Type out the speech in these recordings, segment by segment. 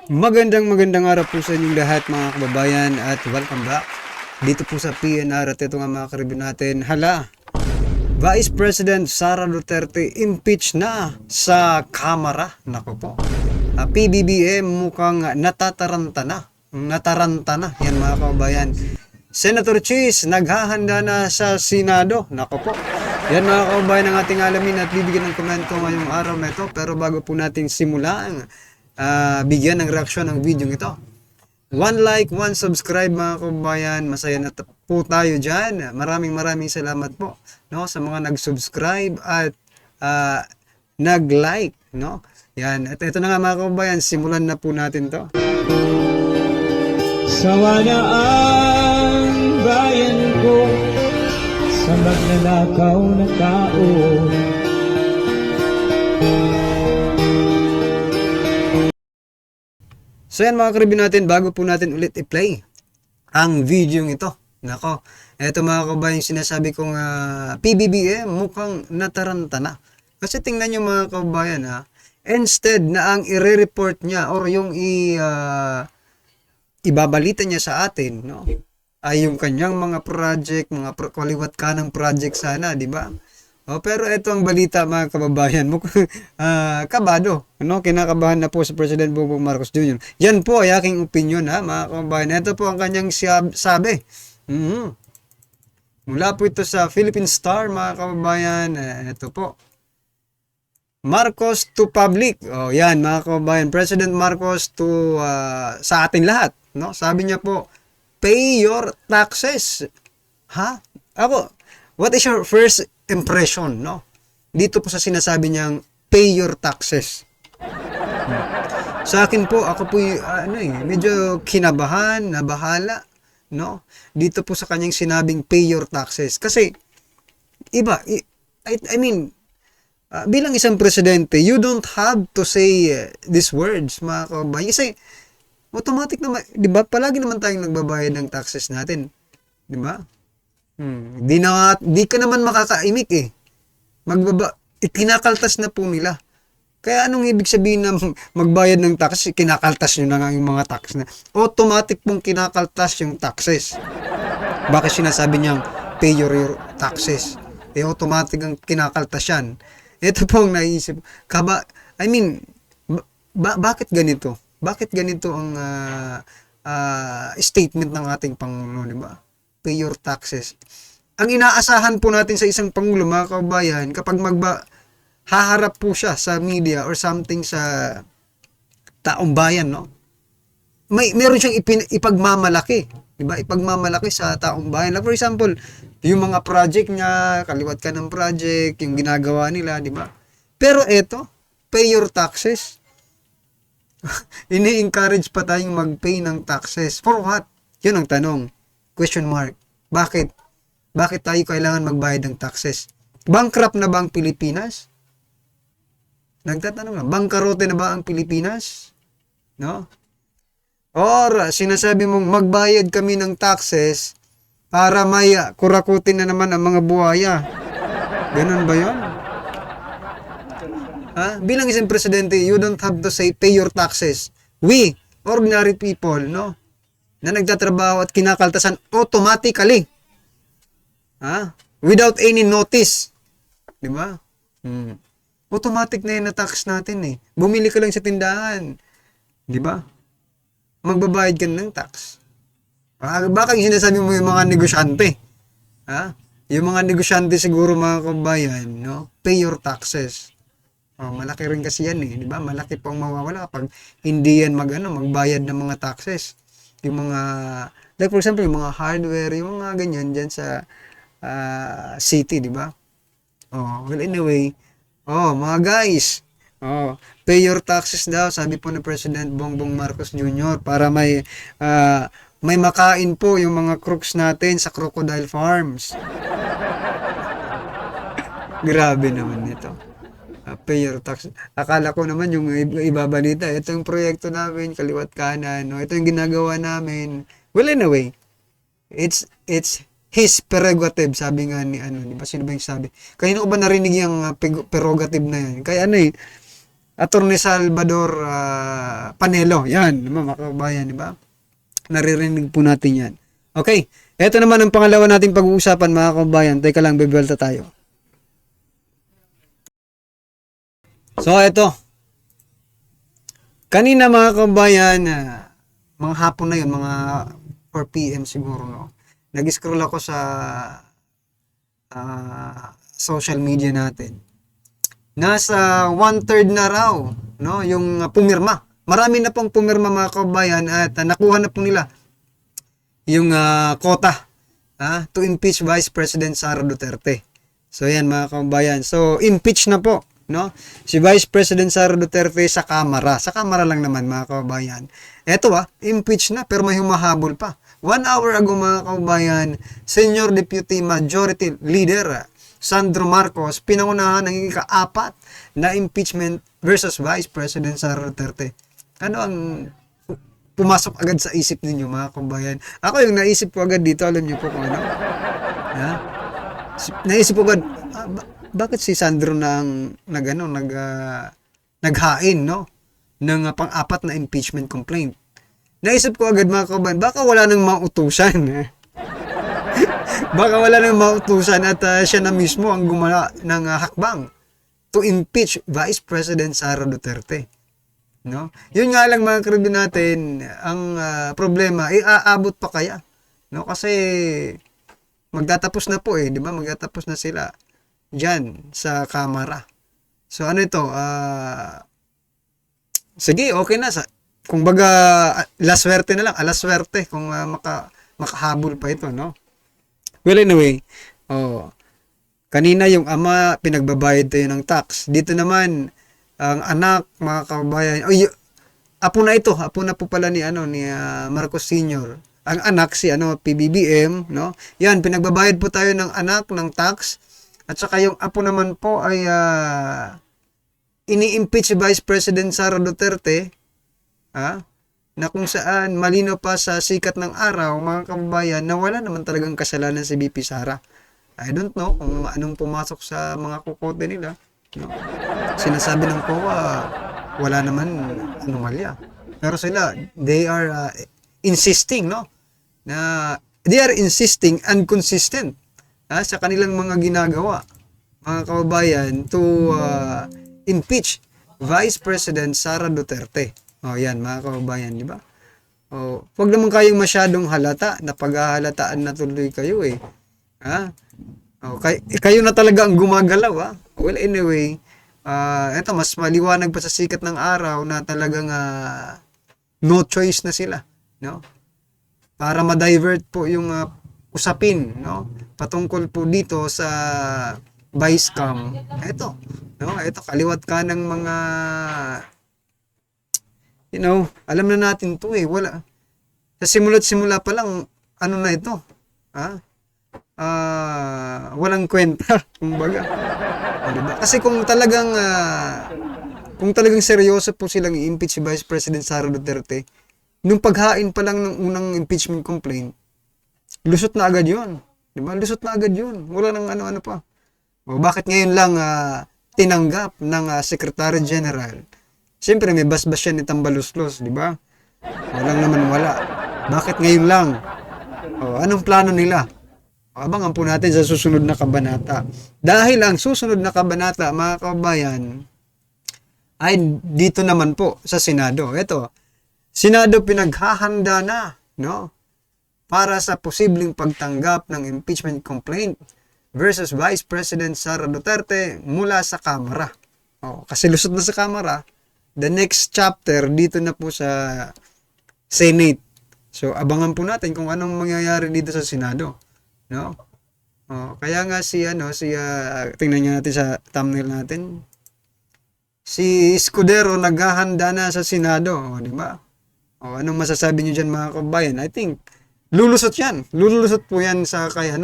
Magandang araw po sa inyong lahat mga kababayan at welcome back dito po sa PNR at ito nga mga karibin natin. Hala, Vice President Sara Duterte impeach na sa Kamara. Nako po. PBBM mukhang nataranta na. Yan mga kababayan. Senator Cheese naghahanda na sa Senado. Nako po. Yan mga kababayan ang ating alamin at bibigyan ng komento ngayong araw na ito. Pero bago po natin simulan, bigyan ng reaksyon ang video ito. One like, one subscribe mga kababayan. Masaya na po tayo dyan. Maraming salamat po, no, sa mga nag-subscribe at nag-like, no. Yan. At ito na nga mga kababayan, simulan na po natin to. Sawa na ang bayan ko sa magnanakaw na tao. So yan mga karibin natin, bago po natin ulit i-play ang video ito. Nako, eto mga kababayan yung sinasabi kong PBBM mukhang nataranta na. Kasi tingnan nyo mga kababayan instead na ang i-report niya or yung ibabalita niya sa atin, no, ay yung kanyang mga project, mga kaliwat ka ng project sana, di ba? Pero ito ang balita mga kababayan, kabado, ano, kinakabahan na po si President Bongbong Marcos Jr. Yan po ay aking opinion mga kababayan. Ito po ang kanyang sabi. Mula po ito sa Philippine Star mga kababayan. Ito po. Marcos to public. Yan mga kababayan. President Marcos to sa atin lahat, no? Sabi niya po, pay your taxes. What is your first impression, no? Dito po sa sinasabi niyang pay your taxes. Sa akin po, ako po medyo kinabahan, nabahala, no? Dito po sa kanyang sinabing pay your taxes. Kasi iba, I mean, bilang isang presidente, you don't have to say these words, mga kababayan. Kasi automatic naman, 'di ba? Palagi naman tayong nagbabayad ng taxes natin. 'Di ba? Di ka naman makakaimik kinakaltas na po nila. Kaya anong ibig sabihin na magbayad ng tax? Kinakaltas nyo na nga yung mga tax na. Automatic pong kinakaltas yung taxes. Bakit sinasabi niyang pay your taxes? Automatic ang kinakaltas yan. Ito po ang naisip. Bakit ganito? Bakit ganito ang statement ng ating Pangulo, di ba? Pay your taxes. Ang inaasahan po natin sa isang Pangulo, mga kababayan, kapag haharap po siya sa media or something sa taong bayan, no? Meron siyang ipagmamalaki, di ba? Ipagmamalaki sa taong bayan. Like for example, yung mga project niya, kaliwat ka ng project, yung ginagawa nila, di ba? Pero eto, pay your taxes. Ini-encourage pa tayong mag-pay ng taxes. For what? Yun ang tanong. Question mark. Bakit? Bakit tayo kailangan magbayad ng taxes? Bankrupt na ba ang Pilipinas? Nagtatanong lang, bangkarote na ba ang Pilipinas? No? Or sinasabi mong magbayad kami ng taxes para may kurakutin na naman ang mga buhaya. Ganun ba yun? Bilang isang presidente, you don't have to say pay your taxes. We, ordinary people, no, na nagtatrabaho at kinakaltasan automatically. Without any notice. Di ba? Automatic na yun na tax natin Bumili ka lang sa tindahan. Di ba? Magbabayad ka ng tax. Baka sinasabi mo yung mga negosyante. Yung mga negosyante siguro mga kabayan, no? Pay your taxes. Malaki rin kasi yan di ba? Malaki pong mawawala kapag hindi yan magbayad ng mga taxes. Yung mga, like for example, yung mga hardware, yung mga ganyan dyan sa city, di ba? Well, anyway, mga guys, pay your taxes daw, sabi po ni President Bongbong Marcos Jr. para may makain po yung mga crooks natin sa crocodile farms. Grabe naman ito. Pay your taxes. Akala ko naman yung ibabalita, ito yung proyekto namin, kaliwat kanan, ito yung ginagawa namin. Well, anyway, it's his prerogative, sabi nga ni di ba, sino ba yung sabi? Kanino ko ba narinig yung prerogative na yan? Kaya Attorney Salvador Panelo. Yan, mga kababayan, di ba? Naririnig po natin yan. Okay, eto naman ang pangalawa nating pag-uusapan, mga kababayan. Teka lang, bebelta tayo. So, eto. Kanina, mga kababayan, mga hapon na yun, mga 4 p.m. siguro, no? Nag-scroll ako sa social media natin. Nasa 1/3 na raw, no, yung pumirma. Marami na pong pumirma, mga kababayan, at nakuha na po nila yung quota to impeach Vice President Sara Duterte. So yan, mga kababayan. So impeach na po, no, si Vice President Sara Duterte sa Kamara. Sa Kamara lang naman, mga kababayan. Eto impeach na pero may humahabol pa. 1 hour ago, mga kababayan, Senior Deputy Majority Leader Sandro Marcos, pinangunahan ng ika-4 na impeachment versus Vice President Sara Duterte. Ano ang pumasok agad sa isip ninyo, mga kababayan? Ako yung naisip ko agad dito, alam niyo po kung ano? Naisip ko agad, bakit si Sandro naghain, no? Ng pang-4 na impeachment complaint. Naisip ko agad, mga kababayan, baka wala nang mautusan. Baka wala nang mautusan at siya na mismo ang gumawa ng hakbang to impeach Vice President Sara Duterte. No? Yun nga lang, mga karibin natin, ang problema, aabot pa kaya? No? Kasi magtatapos na po di ba? Magtatapos na sila diyan sa Kamara. So ano ito? Sige, okay na. Kung baga, laswerte na lang. Alaswerte kung makahabol pa ito, no? Well, anyway, kanina yung ama, pinagbabayad tayo ng tax. Dito naman, ang anak, mga kababayan, apo na po pala ni Marcos Sr. Ang anak, si PBBM, no? Yan, pinagbabayad po tayo ng anak, ng tax. At saka yung apo naman po ay ini-impeach si Vice President Sara Duterte, na kung saan malinaw pa sa sikat ng araw, mga kababayan, na wala naman talagang kasalanan si BP Sara. I don't know kung anong pumasok sa mga kukote nila. No? Sinasabi ng COA, wala naman anomalya. Pero sila, they are insisting, no? They are insisting and consistent sa kanilang mga ginagawa, mga kababayan, to impeach Vice President Sara Duterte. Yan, mga kababayan, di ba? Huwag naman kayong masyadong halata, napaghahalataan na tuloy kayo kayo na talaga ang gumagalaw, Well, anyway, eto, mas maliwanag pa sa sikat ng araw na talagang no choice na sila, no? Para ma-divert po yung usapin, no? Patungkol po dito sa vice cam. Eto, no? Eto, kaliwat ka ng mga alam na natin to wala. Sa simula't-simula pa lang, ano na ito? Walang kwenta, kumbaga. Diba? Kasi kung talagang seryoso po silang i-impeach si Vice President Sara Duterte, nung paghain pa lang ng unang impeachment complaint, lusot na agad yun. Diba? Lusot na agad yun. Wala nang ano-ano pa. Bakit ngayon lang tinanggap ng Secretary General? Siyempre, may basbas yan ni Tambaluslos, di ba? Walang naman wala. Bakit ngayon lang? Anong plano nila? Abangan po natin sa susunod na kabanata. Dahil ang susunod na kabanata, mga kababayan, ay dito naman po sa Senado. Ito, Senado pinaghahanda na, no? Para sa posibleng pagtanggap ng impeachment complaint versus Vice President Sara Duterte mula sa Kamara. Kasi lusot na sa Kamara, the next chapter dito na po sa Senate. So abangan po natin kung anong mangyayari dito sa Senado, no? Kaya nga tingnan niyo natin sa thumbnail natin. Si Escudero naghahanda na sa Senado, di ba? Anong masasabi niyo diyan, mga kababayan? I think lulusot 'yan. Lulusot po 'yan sa kaya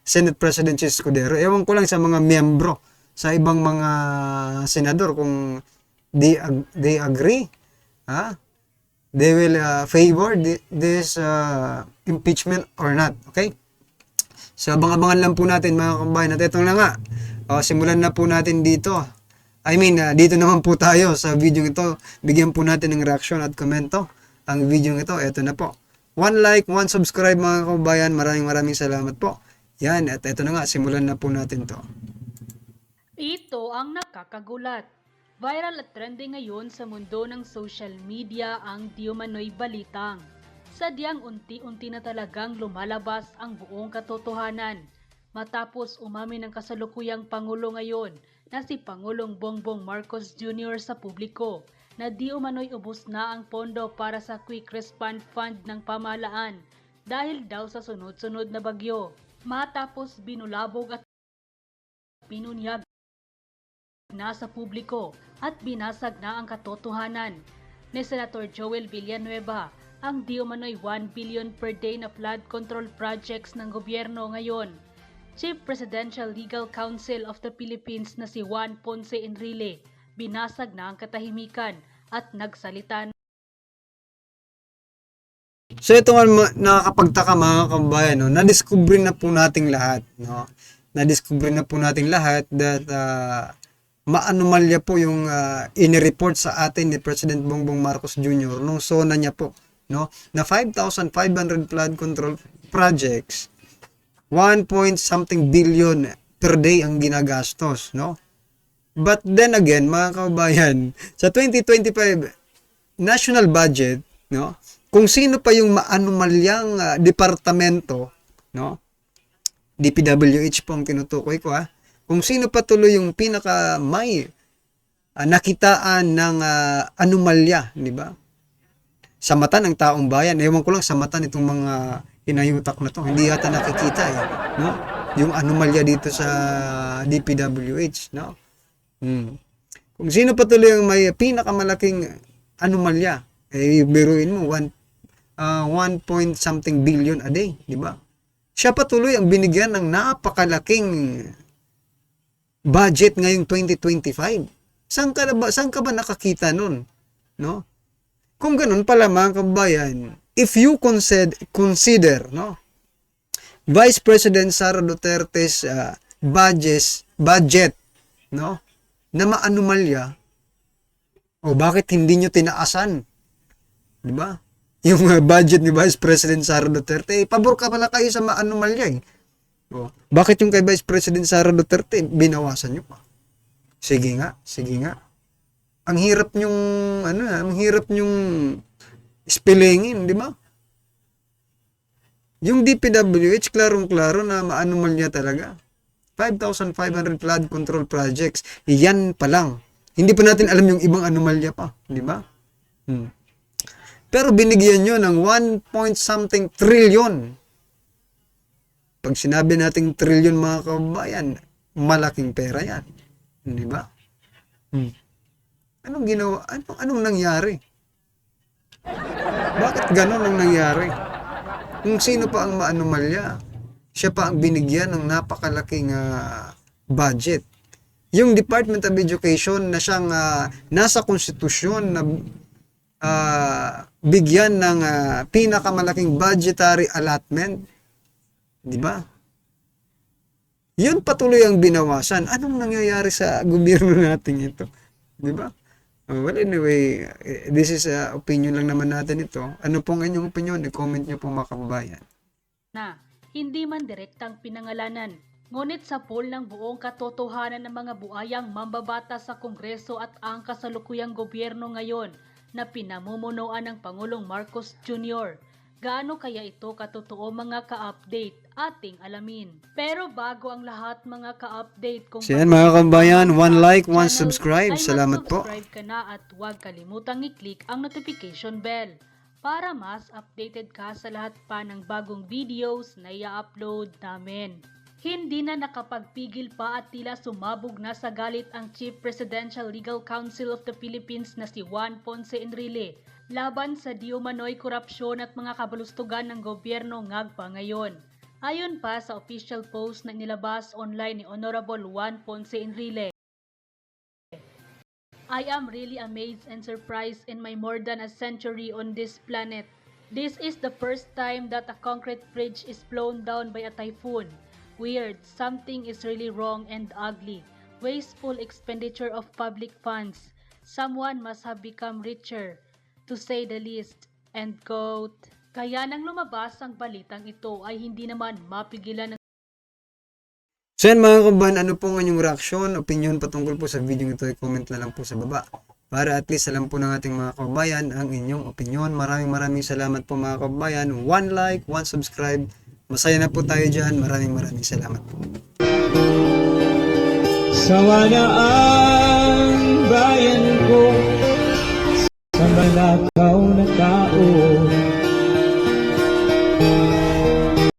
Senate President si Escudero. Ewan ko lang sa mga miyembro, sa ibang mga senador kung they agree, they will favor this impeachment or not. Okay? So, abang-abangan lang po natin, mga kababayan. At ito na nga, simulan na po natin dito Dito naman po tayo sa video ito. Bigyan po natin ng reaction at komento. Ang video ito, eto na po. 1 like, 1 subscribe mga kababayan. Maraming salamat po. Yan, at eto na nga, simulan na po natin to. Ito ang nakakagulat. Viral at trending ngayon sa mundo ng social media ang di umano'y balitang. Sadyang unti-unti na talagang lumalabas ang buong katotohanan. Matapos umamin ng kasalukuyang Pangulo ngayon na si Pangulong Bongbong Marcos Jr. sa publiko na di umano'y ubos na ang pondo para sa Quick Response Fund ng pamahalaan dahil daw sa sunod-sunod na bagyo. Matapos binulabog at pinunyag na sa publiko at binasag na ang katotohanan ni Senator Joel Villanueva ang di umano'y 1 billion per day na flood control projects ng gobyerno ngayon. Chief Presidential Legal Counsel of the Philippines na si Juan Ponce Enrile binasag na ang katahimikan at nagsalita. So ito nga nakakapagtaka mga kababayan, no? Na-discover na po nating lahat, no? Na-discover na po nating lahat that maanomalya po yung inireport sa atin ni President Bongbong Marcos Jr. nung SONA niya po, no? Na 5,500 flood control projects, 1 point something billion per day ang ginagastos, no? But then again, mga kababayan, sa 2025 national budget, no? Kung sino pa yung maanomalyang departamento, no? DPWH po ang tinutukoy ko, kung sino pa tuloy yung pinaka may nakitaan ng anomalya, di ba? Sa mata ng taong bayan, ewan ko lang sa mata nitong mga inayutak na to, hindi yata nakikita no? Yung anomalya dito sa DPWH, no? Kung sino pa tuloy yung may pinakamalaking anomalya, biruin mo 1 point something billion a day, di ba? Siya pa tuloy ang binigyan ng napakalaking budget ngayong 2025. Saan ka ba nakakita nun? No? Kung ganun pala mga kababayan, if you consider, no, Vice President Sara Duterte's budget, no, na maanomalya, bakit hindi nyo tinaasan? Di ba? Yung budget ni Vice President Sara Duterte, pabor ka pala kayo sa maanomalya. Bakit yung kay Vice President Sara Duterte, binawasan nyo pa? Sige nga. Ang hirap nyong spellingin, di ba? Yung DPWH, klarong-klaro na maanomalya talaga. 5,500 flood control projects. Yan pa lang. Hindi pa natin alam yung ibang anomalya pa, di ba? Pero binigyan nyo ng 1 point something trillion. Pag sinabi nating trillion mga kababayan, malaking pera yan. Di ba? Anong ginawa? Anong nangyari? Bakit ganon ang nangyari? Kung sino pa ang maanomalya, siya pa ang binigyan ng napakalaking budget. Yung Department of Education na siyang nasa konstitusyon na bigyan ng pinakamalaking budgetary allotment, di ba? Yun patuloy ang binawasan. Anong nangyayari sa gobyerno natin ito? Di ba? Well, anyway, this is opinion lang naman natin ito. Ano pong inyong opinion? I-comment nyo po mga kababayan. Na hindi man direktang pinangalanan, ngunit sa pool ng buong katotohanan ng mga buayang mambabata sa Kongreso at ang kasalukuyang gobyerno ngayon na pinamumunuan ng Pangulong Marcos Jr. Gaano kaya ito katotoo mga ka-update ating alamin. Pero bago ang lahat mga ka-update, kung mga kababayan, 1 like, 1 subscribe. Salamat po. Subscribe ka na at huwag kalimutang i-click ang notification bell para mas updated ka sa lahat pa ng bagong videos na i-upload namin. Hindi na nakapagpigil pa at tila sumabog na sa galit ang Chief Presidential Legal Counsel of the Philippines na si Juan Ponce Enrile laban sa di umano'y korupsyon at mga kabulustugan ng gobyerno ngagpa ngayon. Ayon pa sa official post na inilabas online ni Honorable Juan Ponce Enrile, I am really amazed and surprised in my more than a century on this planet. This is the first time that a concrete bridge is blown down by a typhoon. Weird, something is really wrong and ugly. wasteful expenditure of public funds. Someone must have become richer, to say the least. End quote. Kaya nang lumabas ang balitang ito ay hindi naman mapigilan ng So yan mga kabayan, ano po ang inyong reaksyon, opinion patungkol po sa video ito, i-comment na lang po sa baba. Para at least alam po ng ating mga kabayan ang inyong opinion. Maraming salamat po mga kabayan. 1 like, 1 subscribe. Masaya na po tayo dyan. Maraming salamat po. Sawa na ang bayan ko sa malapit.